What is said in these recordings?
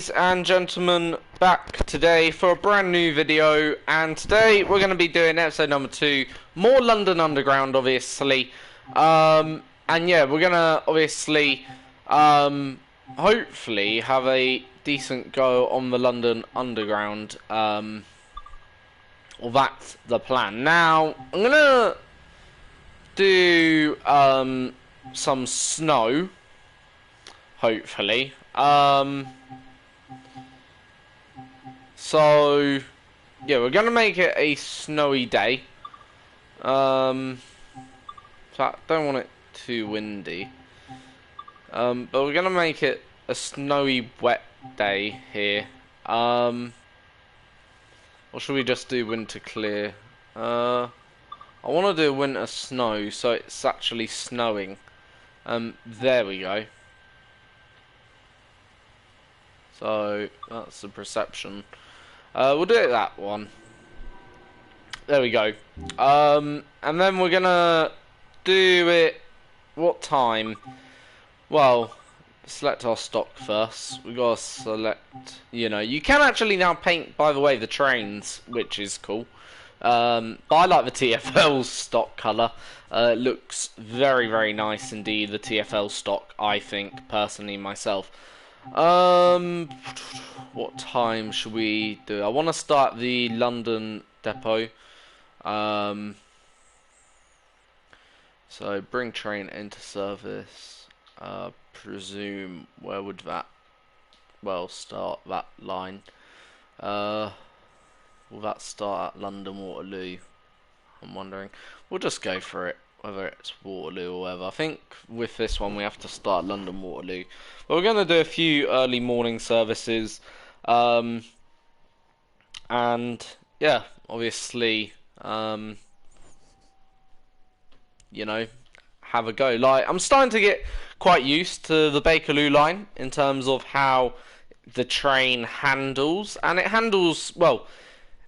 Ladies and gentlemen, back today for a brand new video, and today we're going to be doing episode number 2, more London Underground, obviously. And yeah, we're going to obviously hopefully have a decent go on the London Underground. Well, that's the plan. Now I'm going to do some snow, hopefully. So, yeah, we're going to make it a snowy day. So I don't want it too windy. But we're going to make it a snowy, wet day here. Or should we just do winter clear? I want to do winter snow, so it's actually snowing. There we go. So, that's the perception. We'll do it that one. There we go. And then we're gonna do it. What time? Well, select our stock first. We gotta select. You can actually now paint, by the way, the trains, which is cool. But I like the TFL stock color. It looks very, very nice indeed. The TFL stock, I think, personally myself. What time should we do? I want to start the London depot. So bring train into service. Presume where would that start that line? Will that start at London Waterloo? I'm wondering. We'll just go for it, whether it's Waterloo or whatever. I think with this one we have to start London Waterloo. But we're going to do a few early morning services. And yeah, obviously, have a go. Like, I'm starting to get quite used to the Bakerloo line in terms of how the train handles. And it handles, well,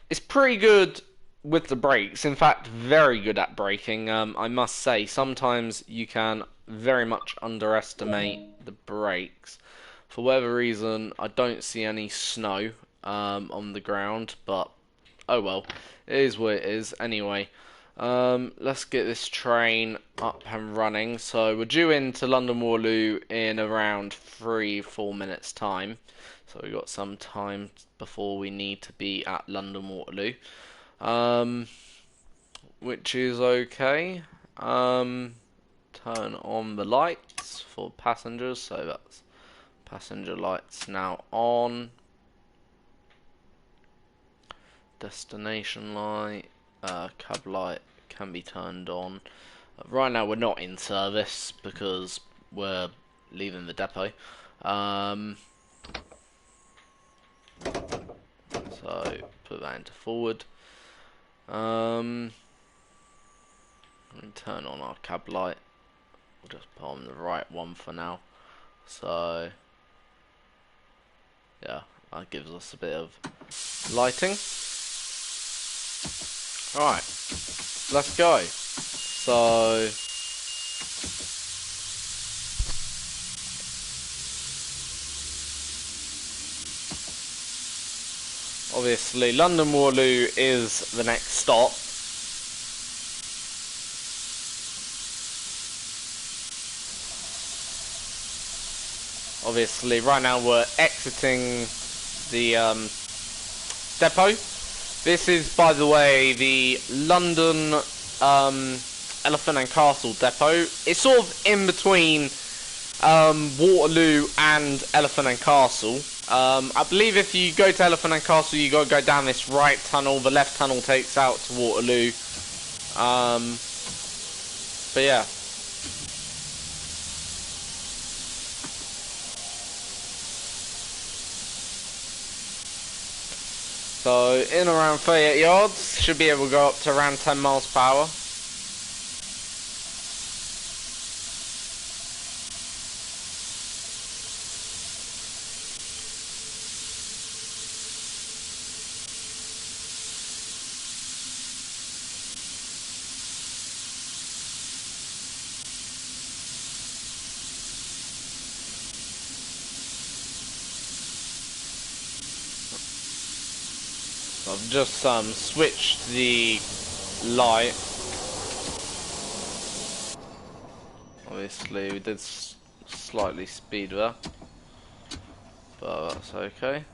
it's pretty good with the brakes. In fact, very good at braking. I must say, sometimes you can very much underestimate the brakes. For whatever reason, I don't see any snow on the ground, but oh well, it is what it is. Anyway, let's get this train up and running. So we're due into London Waterloo in around 3-4 minutes time. So we've got some time before we need to be at London Waterloo. Which is okay. Turn on the lights for passengers, so that's passenger lights now on. Destination light, cab light can be turned on. Right now we're not in service because we're leaving the depot. So put that into forward. And turn on our cab light. We'll just put on the right one for now. So yeah, that gives us a bit of lighting. Alright, let's go. So obviously London Waterloo is the next stop. Obviously right now we're exiting the depot. This is, by the way, the London Elephant and Castle depot. It's sort of in between Waterloo and Elephant and Castle. I believe if you go to Elephant and Castle, you got to go down this right tunnel. The left tunnel takes out to Waterloo. But yeah. So in around 38 yards, should be able to go up to around 10 miles per hour. I've just switched the light. Obviously we did slightly speed there, but that's okay.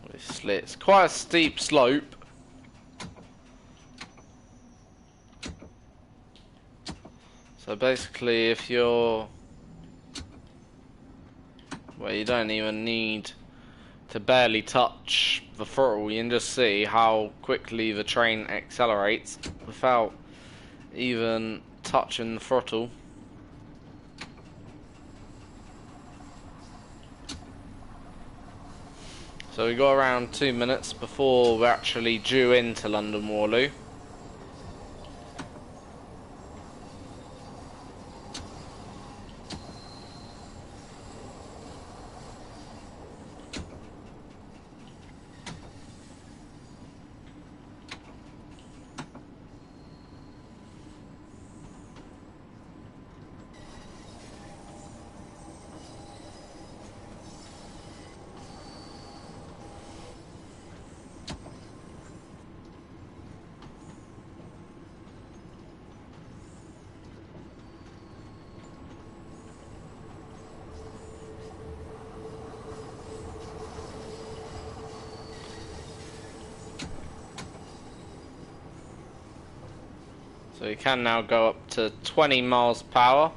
Obviously it's quite a steep slope. So basically if you're... well, you don't even need to barely touch the throttle. You can just see how quickly the train accelerates without even touching the throttle. So we got around 2 minutes before we're actually due into London Waterloo. So you can now go up to 20 miles per hour.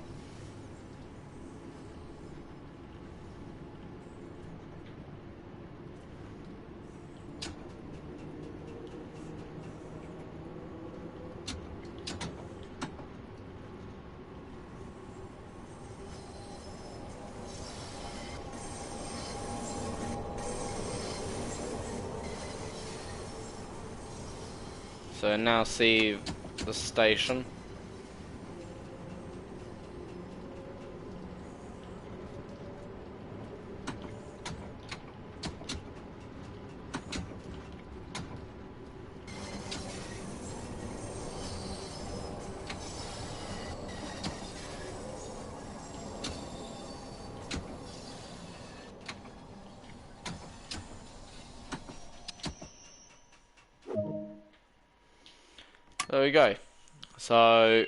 So now see the station. There we go. So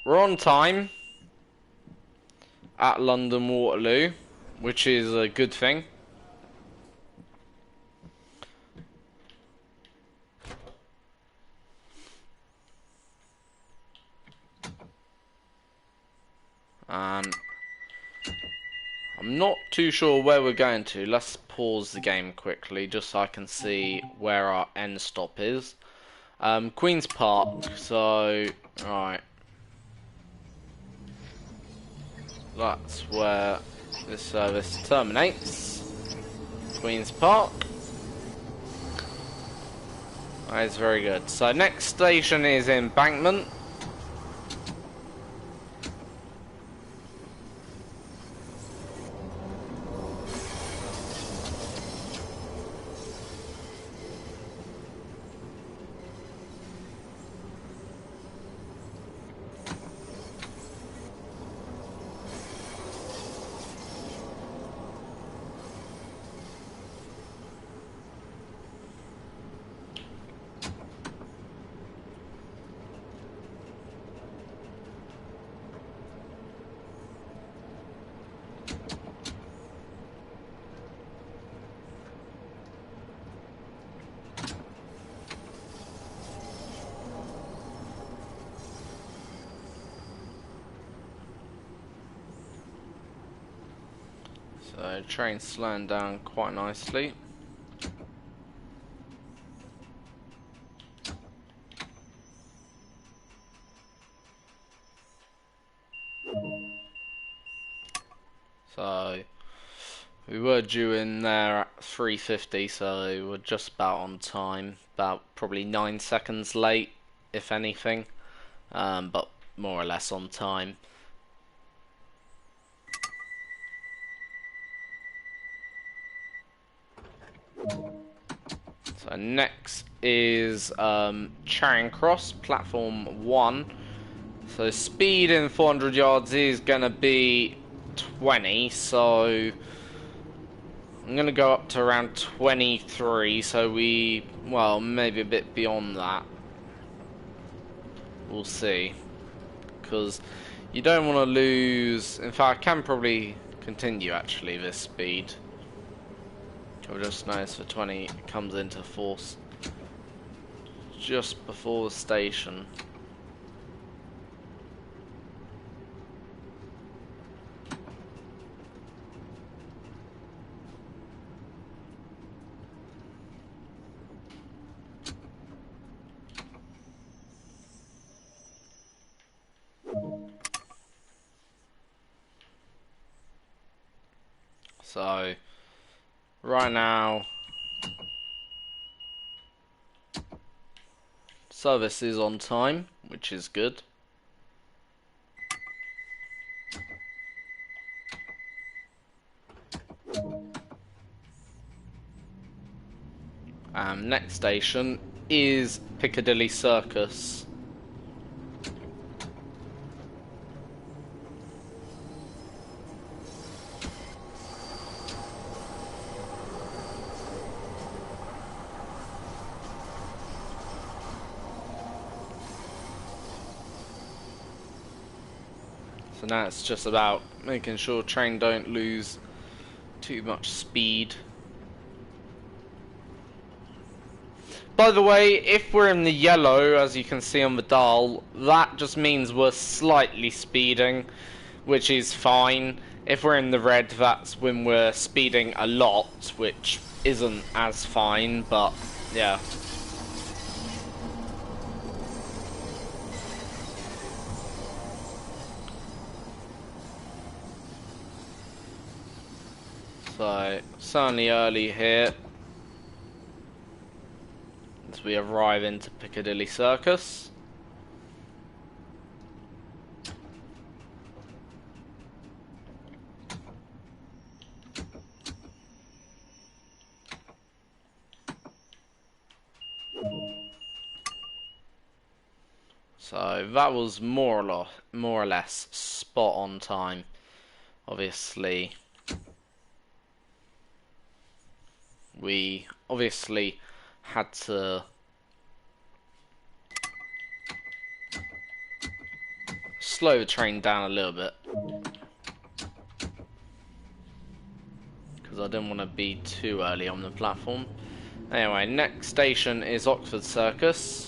we're on time at London Waterloo, which is a good thing. And I'm not too sure where we're going to. Let's pause the game quickly just so I can see where our end stop is. Queen's Park, so, right. That's where this service terminates. Queen's Park. That is very good. So next station is Embankment. So train's slowing down quite nicely. So we were due in there at 3:50, so we're just about on time. About probably 9 seconds late, if anything, but more or less on time. So next is Charing Cross, platform 1. So speed in 400 yards is going to be 20, so I'm gonna go up to around 23, so well, maybe a bit beyond that. We'll see. Because you don't want to lose... In fact, I can probably continue, actually, this speed. I'll just notice for 20 it comes into force just before the station. So, right now, service is on time, which is good. Next station is Piccadilly Circus. So now it's just about making sure train don't lose too much speed. By the way, if we're in the yellow, as you can see on the dial, that just means we're slightly speeding, which is fine. If we're in the red, that's when we're speeding a lot, which isn't as fine, but yeah. So, certainly early here as we arrive into Piccadilly Circus. So that was more or less spot on time. Obviously, we had to slow the train down a little bit because I didn't want to be too early on the platform. Anyway, next station is Oxford Circus.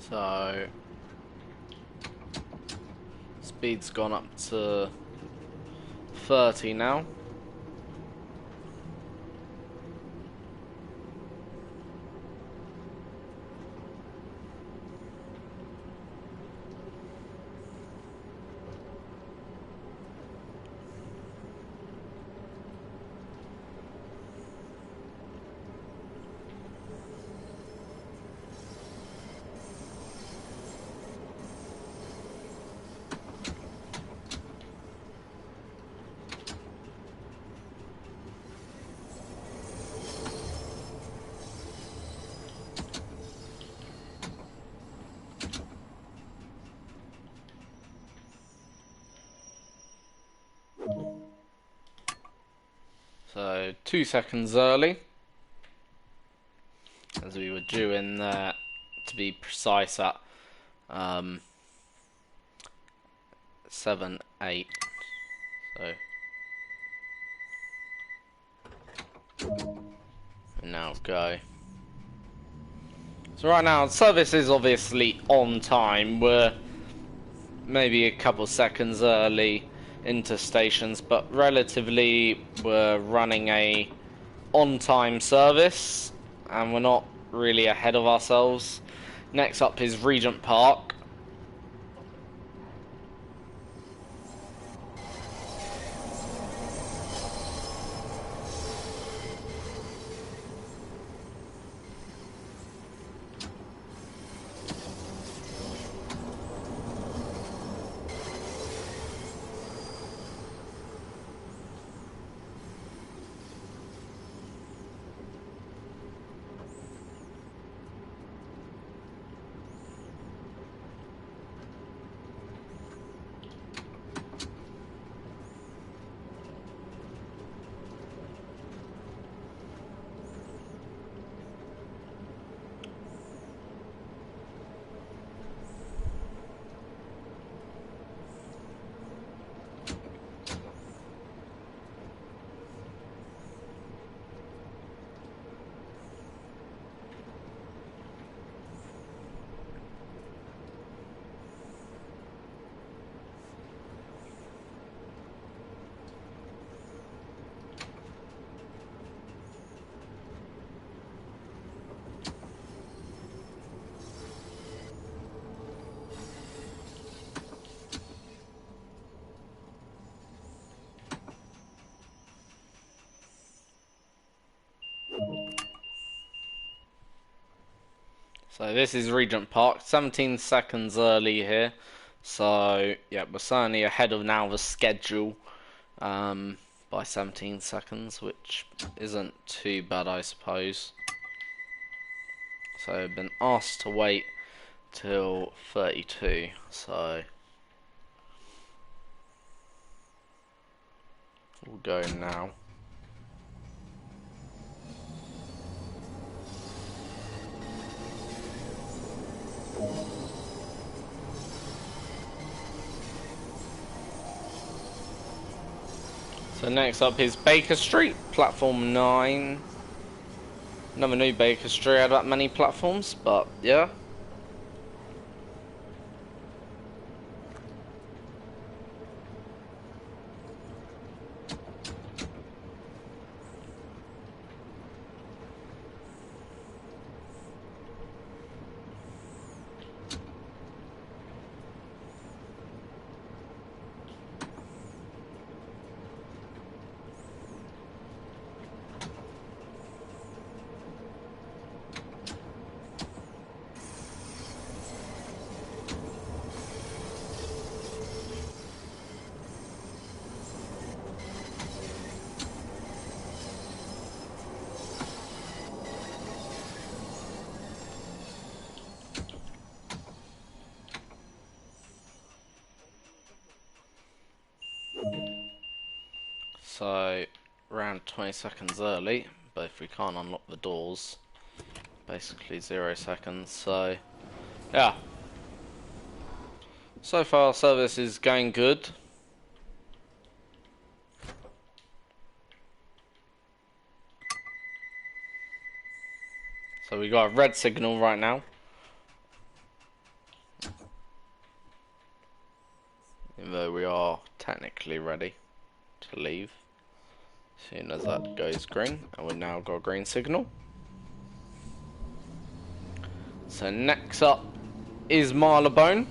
So, speed's gone up to 30 now. So 2 seconds early, as we were due in there, to be precise, at 7, 8. So we now go. So right now, service is obviously on time. We're maybe a couple seconds early into stations, but relatively we're running a on-time service, and we're not really ahead of ourselves. Next up is Regent Park. So this is Regent Park, 17 seconds early here. So yeah, we're certainly ahead of now the schedule by 17 seconds, which isn't too bad, I suppose. So I've been asked to wait till 32, so we'll go now. So next up is Baker Street, platform 9. Never knew Baker Street had that many platforms, but yeah. So around 20 seconds early, but if we can't unlock the doors, basically 0 seconds. So yeah, so far service is going good. So we got a red signal right now. Even though we are technically ready to leave. As soon as that goes green, and we've now got a green signal. So next up is Marylebone.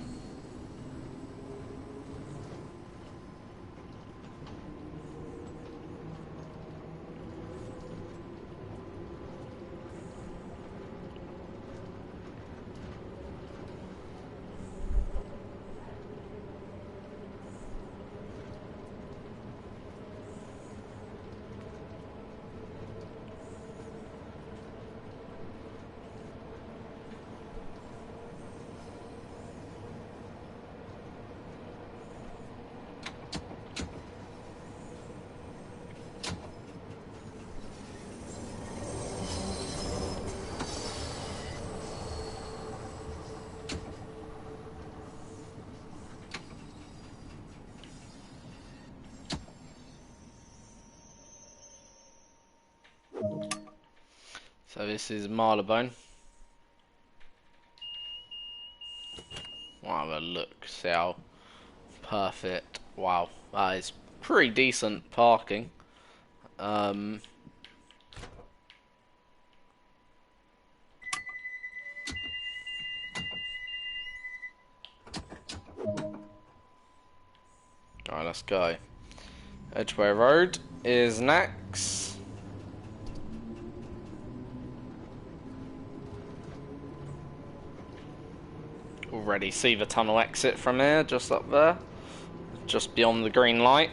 So this is Marylebone. Wow, have a look, see how perfect. Wow, that is pretty decent parking. let's go. Edgware Road is next. Already see the tunnel exit from here, just up there. Just beyond the green light.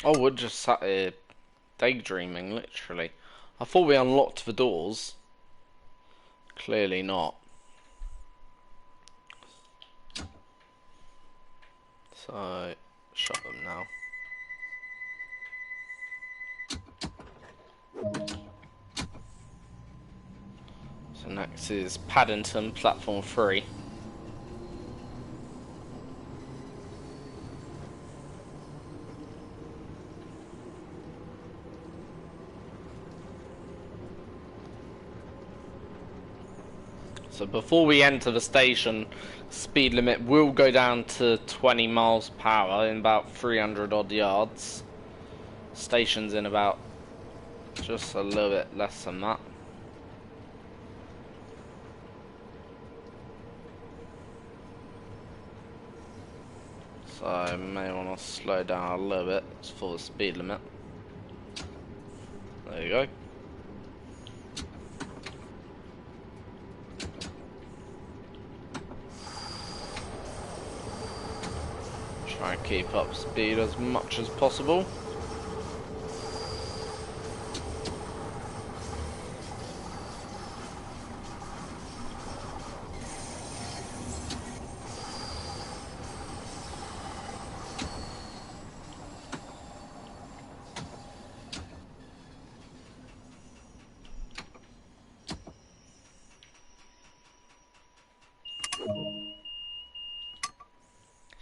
Oh, we're just sat here daydreaming, literally. I thought we unlocked the doors. Clearly not. So, shut them now. So next is Paddington, platform 3. So before we enter the station, speed limit will go down to 20 miles per hour in about 300 odd yards. Station's in about just a little bit less than that. So I may want to slow down a little bit for the speed limit. There you go. Try and keep up speed as much as possible.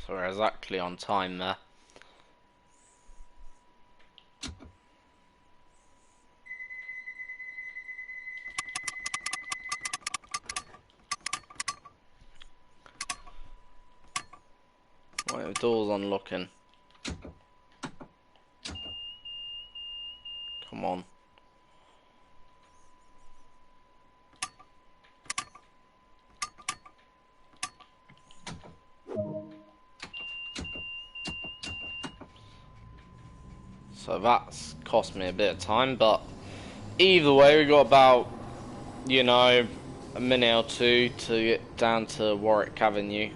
So we're exactly on time there. Wait, the door's unlocking. Come on. So that's cost me a bit of time, but either way, we got about, you know, a minute or two to get down to Warwick Avenue.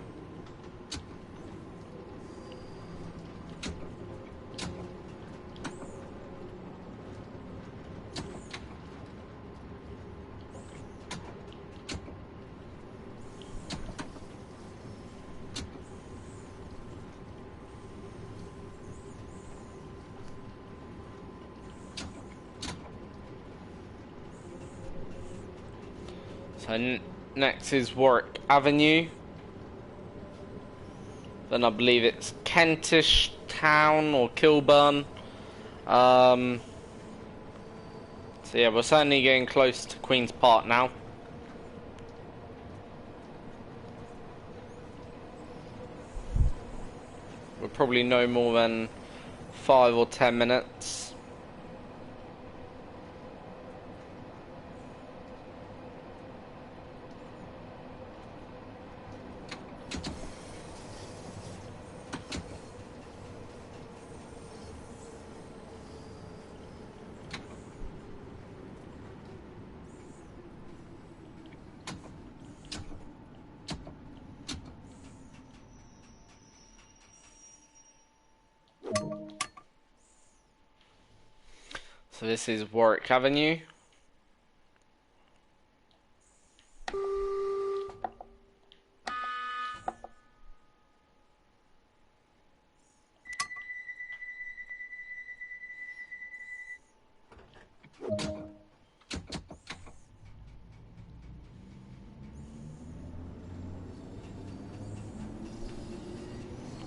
So next is Warwick Avenue. Then I believe it's Kentish Town or Kilburn. So yeah, we're certainly getting close to Queen's Park now. We're probably no more than 5 or 10 minutes. So this is Warwick Avenue.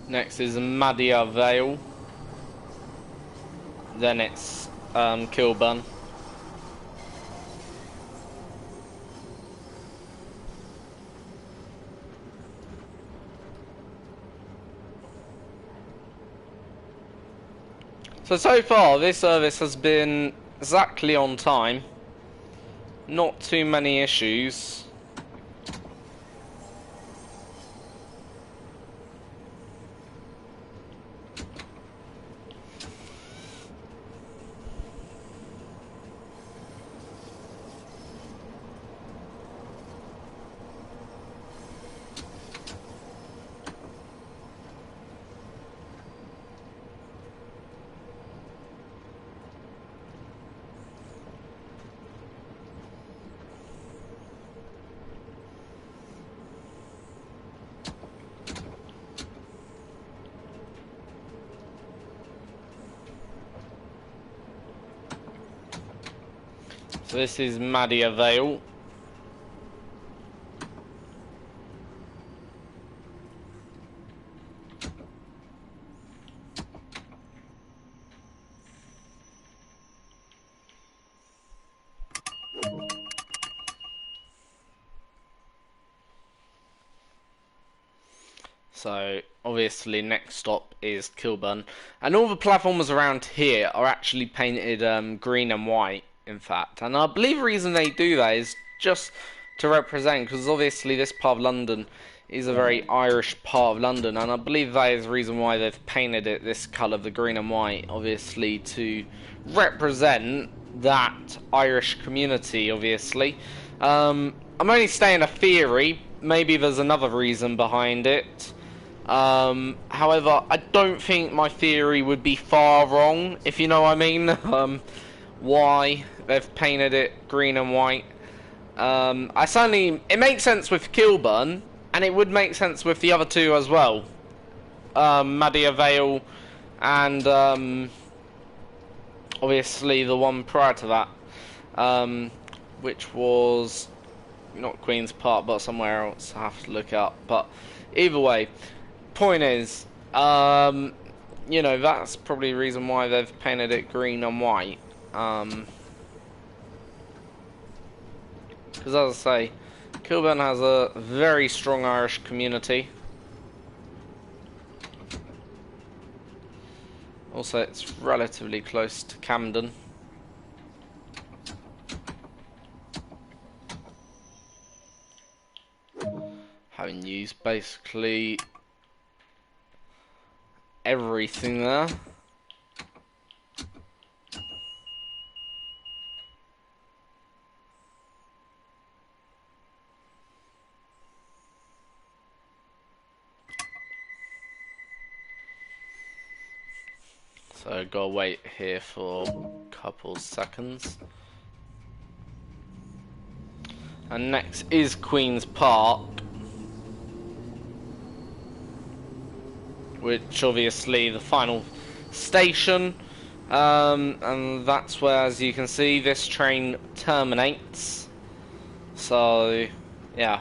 Next is Madia Vale. Then it's Kilburn. So far this service has been exactly on time. Not too many issues. So this is Madia Vale. So obviously next stop is Kilburn, and all the platforms around here are actually painted green and white, in fact. And I believe the reason they do that is just to represent, because obviously this part of London is a very Irish part of London, and I believe that is the reason why they've painted it this colour, the green and white, obviously to represent that Irish community, obviously. I'm only stating a theory, maybe there's another reason behind it. However, I don't think my theory would be far wrong, if you know what I mean. Why they've painted it green and white. It makes sense with Kilburn, and it would make sense with the other two as well. Madia Vale and obviously the one prior to that, which was not Queen's Park, but somewhere else. I have to look up. But either way, point is, you know, that's probably the reason why they've painted it green and white. Because as I say, Kilburn has a very strong Irish community. Also, it's relatively close to Camden. Having used basically everything there. So gotta wait here for a couple seconds. And next is Queen's Park, which obviously the final station, and that's where, as you can see, this train terminates. So yeah.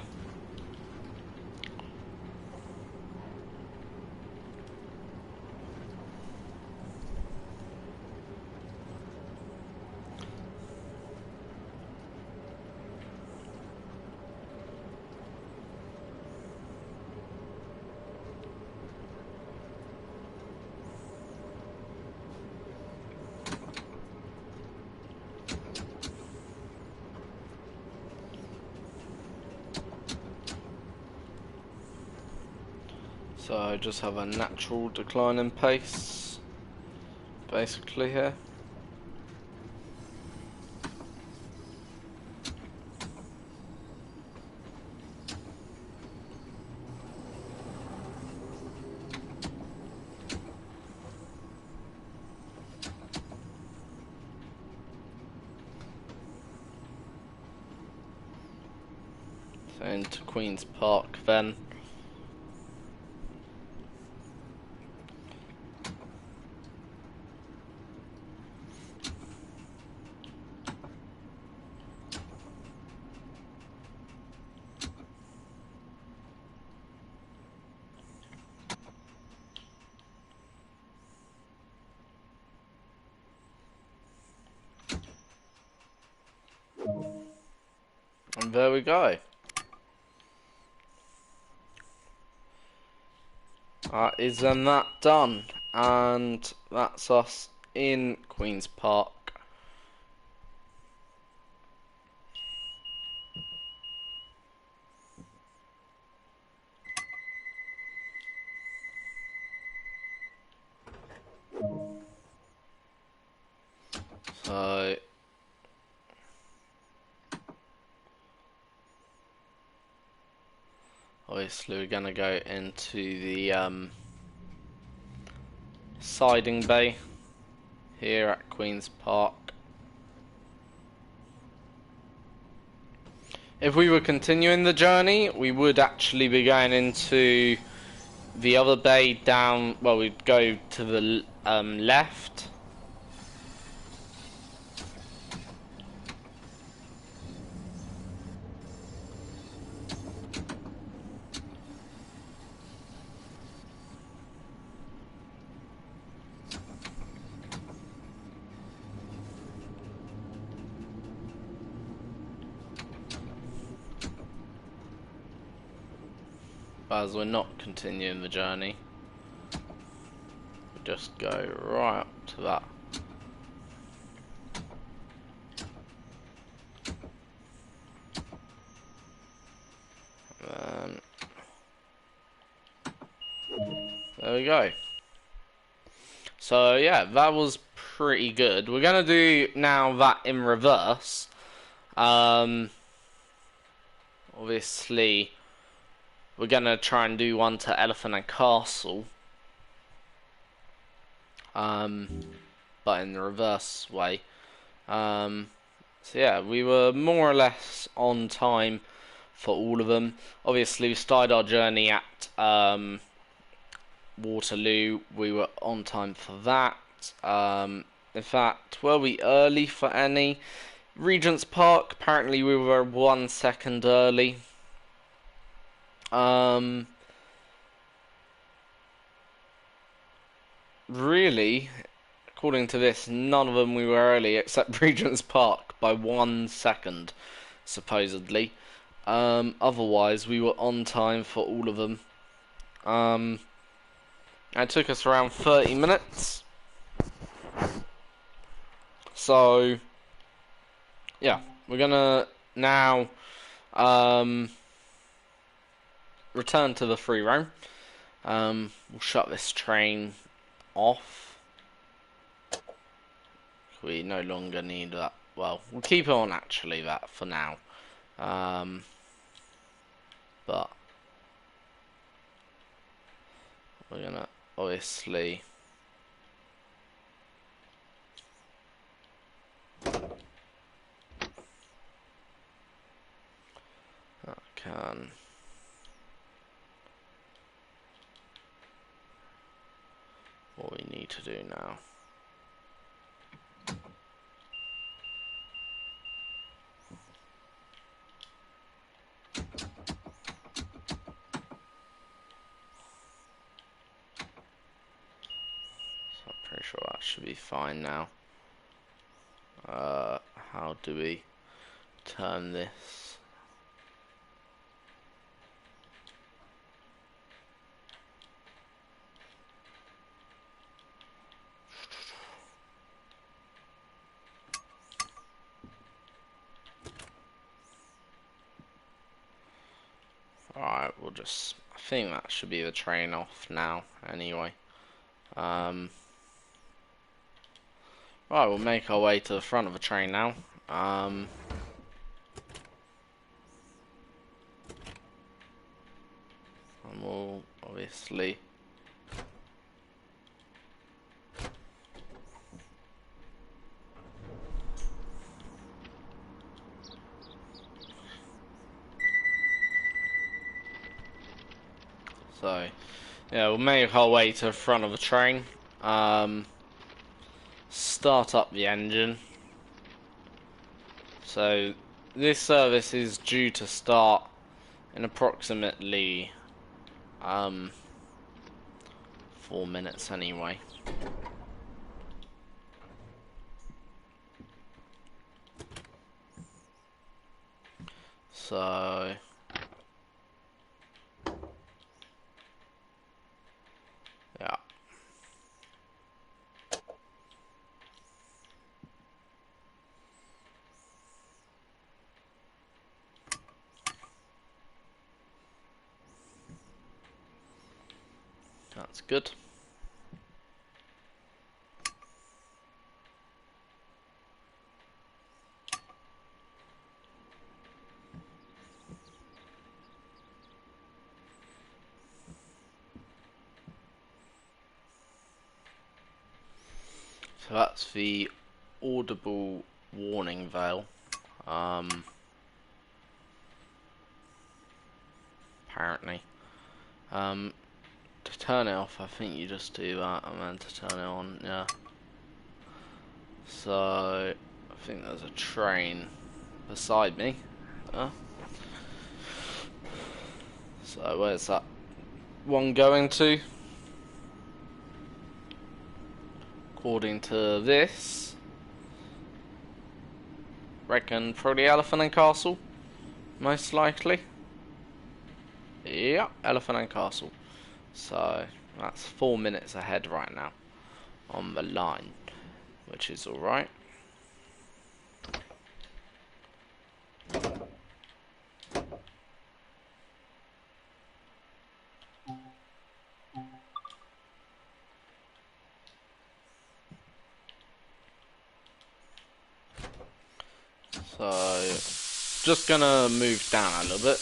So I just have a natural decline in pace, basically here. So into Queen's Park then. And there we go. Is then that done? And that's us in Queen's Park. So obviously we're gonna go into the siding bay here at Queen's Park. If we were continuing the journey, we would actually be going into the other bay down, well, we'd go to the left. But as we're not continuing the journey, we just go right up to that. There we go. So yeah, that was pretty good. We're gonna do now that in reverse. Obviously, we're gonna try and do one to Elephant and Castle. But in the reverse way. So yeah, we were more or less on time for all of them. Obviously, we started our journey at Waterloo. We were on time for that. In fact, were we early for any? Regent's Park, apparently we were 1 second early. Really, according to this, none of them we were early except Regent's Park by 1 second, supposedly. Otherwise, we were on time for all of them. It took us around 30 minutes. So, yeah, we're gonna now return to the free roam. We'll shut this train off. We no longer need that. Well, we'll keep on actually that for now. But we're gonna obviously can what we need to do now. Pretty sure that should be fine now. How do we turn this? Alright, we'll just, I think that should be the train off now, anyway. Right, we'll make our way to the front of the train now. And we'll obviously so yeah, we'll make our way to the front of the train. Start up the engine. So this service is due to start in approximately 4 minutes anyway. So yeah. That's good. So that's the audible warning veil. Apparently. To turn it off, I think you just do that, and then to turn it on, yeah. So, I think there's a train beside me. So, where's that one going to? According to this, reckon probably Elephant and Castle, most likely. Yeah, Elephant and Castle. So, that's 4 minutes ahead right now on the line, which is alright. So, just gonna move down a little bit.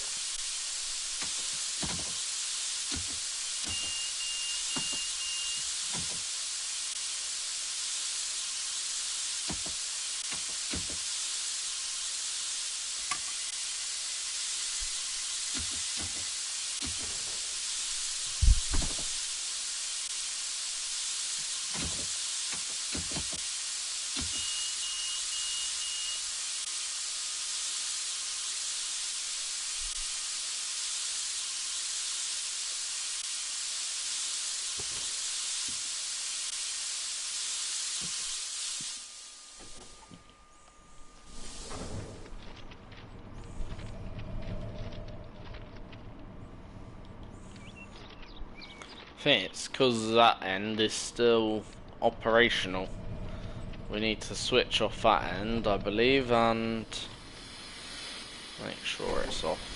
I think it's because that end is still operational. We need to switch off that end, I believe, and make sure it's off.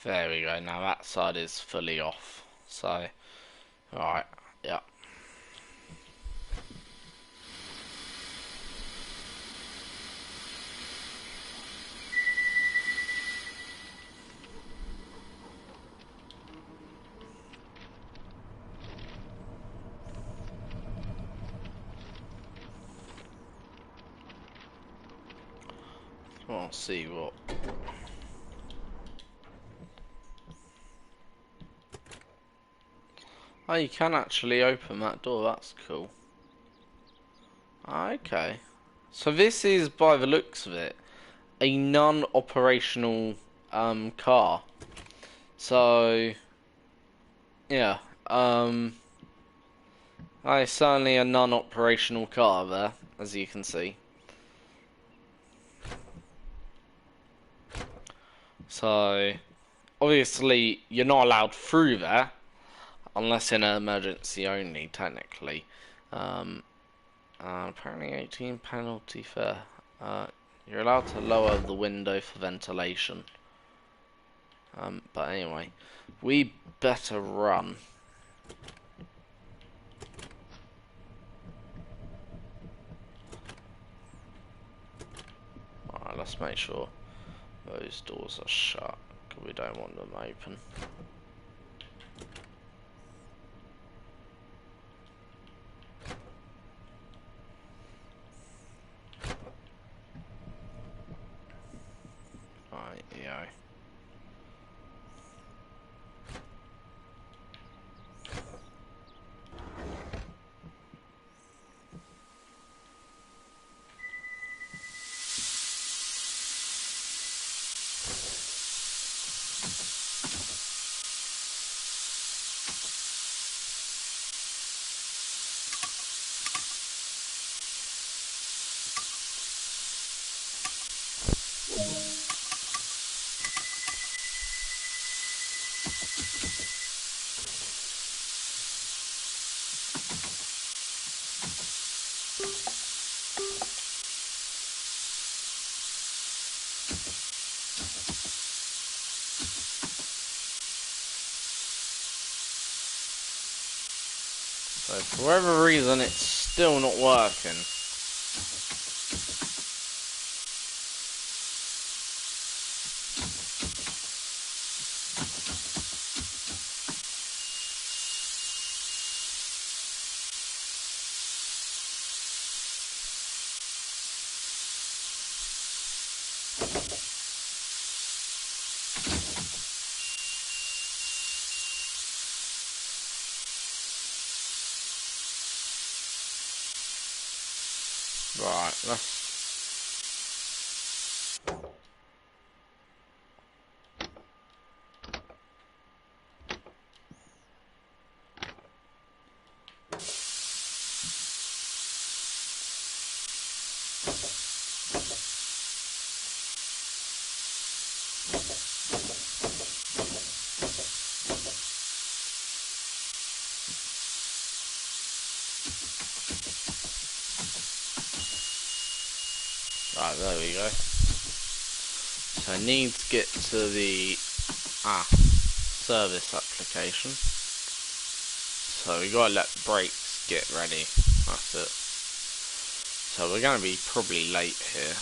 There we go, now that side is fully off. So, alright, yeah. We'll see what... Oh, you can actually open that door, that's cool. Okay. So this is, by the looks of it, a non-operational car. So, yeah, it's certainly a non-operational car there, as you can see. So, obviously, you're not allowed through there, unless in an emergency only, technically. Apparently 18 penalty fare. You're allowed to lower the window for ventilation. But anyway, we better run. Alright, let's make sure those doors are shut, because we don't want them open. Right, yeah. So for whatever reason, it's still not working. Right, let's... Right, there we go. So I need to get to the service application. So we gotta let brakes get ready. That's it. So we're gonna be probably late here.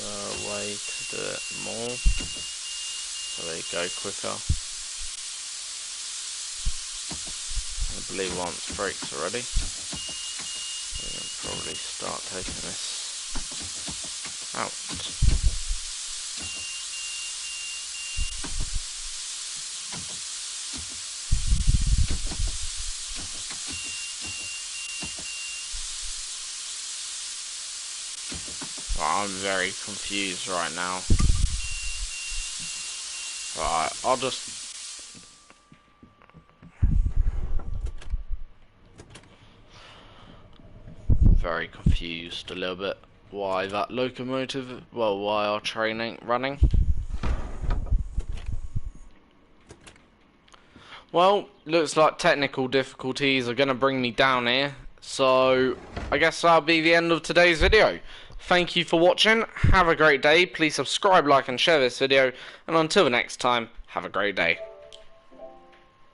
A way to do it more so they go quicker. I believe once brakes are ready, we can probably start taking this out. I'm very confused right now. Right, I'll just... Very confused a little bit. Why that locomotive... Well, why our train ain't running. Well, looks like technical difficulties are going to bring me down here. So, I guess that'll be the end of today's video. Thank you for watching, have a great day, please subscribe, like and share this video, and until next time, have a great day.